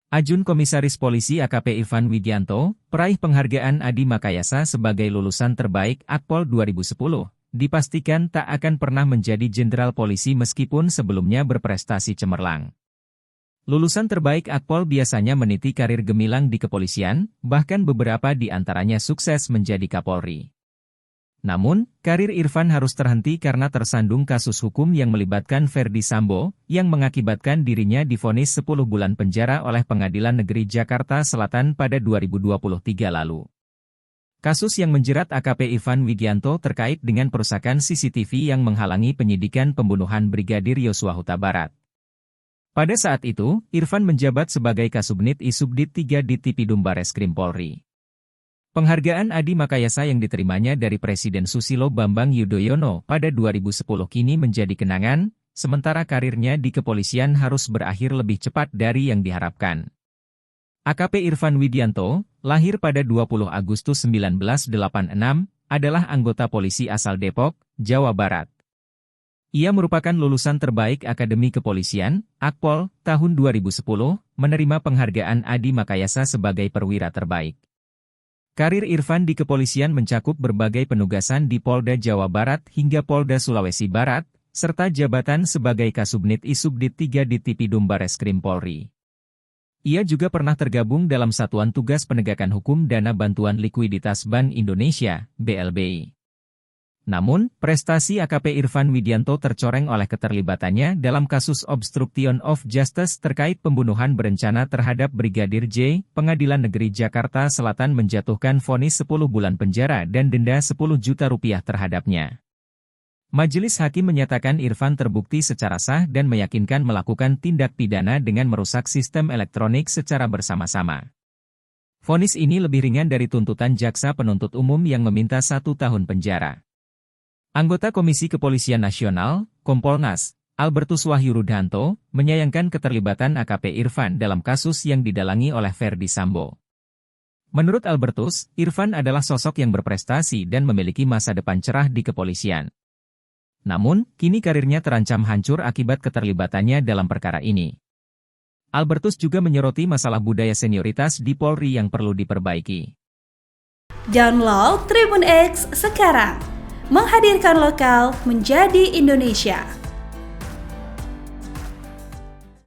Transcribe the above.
Ajun Komisaris Polisi AKP Irfan Widianto, peraih penghargaan Adi Makayasa sebagai lulusan terbaik Akpol 2010, dipastikan tak akan pernah menjadi jenderal polisi meskipun sebelumnya berprestasi cemerlang. Lulusan terbaik Akpol biasanya meniti karir gemilang di kepolisian, bahkan beberapa di antaranya sukses menjadi Kapolri. Namun, karir Irfan harus terhenti karena tersandung kasus hukum yang melibatkan Ferdy Sambo, yang mengakibatkan dirinya divonis 10 bulan penjara oleh Pengadilan Negeri Jakarta Selatan pada 2023 lalu. Kasus yang menjerat AKP Irfan Widianto terkait dengan perusakan CCTV yang menghalangi penyidikan pembunuhan Brigadir Yosua Huta Barat. Pada saat itu, Irfan menjabat sebagai Kasubnit Isubdit 3 di Tipidum Bareskrim Polri. Penghargaan Adi Makayasa yang diterimanya dari Presiden Susilo Bambang Yudhoyono pada 2010 kini menjadi kenangan, sementara karirnya di kepolisian harus berakhir lebih cepat dari yang diharapkan. AKP Irfan Widianto, lahir pada 20 Agustus 1986, adalah anggota polisi asal Depok, Jawa Barat. Ia merupakan lulusan terbaik Akademi Kepolisian, Akpol, tahun 2010, menerima penghargaan Adi Makayasa sebagai perwira terbaik. Karir Irfan di kepolisian mencakup berbagai penugasan di Polda Jawa Barat hingga Polda Sulawesi Barat, serta jabatan sebagai Kasubnit Isubdit 3 di Tipidum Bareskrim Polri. Ia juga pernah tergabung dalam Satuan Tugas Penegakan Hukum Dana Bantuan Likuiditas Bank Indonesia, BLBI. Namun, prestasi AKP Irfan Widianto tercoreng oleh keterlibatannya dalam kasus obstruction of justice terkait pembunuhan berencana terhadap Brigadir J. Pengadilan Negeri Jakarta Selatan menjatuhkan vonis 10 bulan penjara dan denda 10 juta rupiah terhadapnya. Majelis Hakim menyatakan Irfan terbukti secara sah dan meyakinkan melakukan tindak pidana dengan merusak sistem elektronik secara bersama-sama. Vonis ini lebih ringan dari tuntutan jaksa penuntut umum yang meminta 1 tahun penjara. Anggota Komisi Kepolisian Nasional, Kompolnas, Albertus Wahyu Rudhanto, menyayangkan keterlibatan AKP Irfan dalam kasus yang didalangi oleh Ferdy Sambo. Menurut Albertus, Irfan adalah sosok yang berprestasi dan memiliki masa depan cerah di kepolisian. Namun, kini karirnya terancam hancur akibat keterlibatannya dalam perkara ini. Albertus juga menyoroti masalah budaya senioritas di Polri yang perlu diperbaiki. Download Tribun X sekarang. Menghadirkan lokal menjadi Indonesia.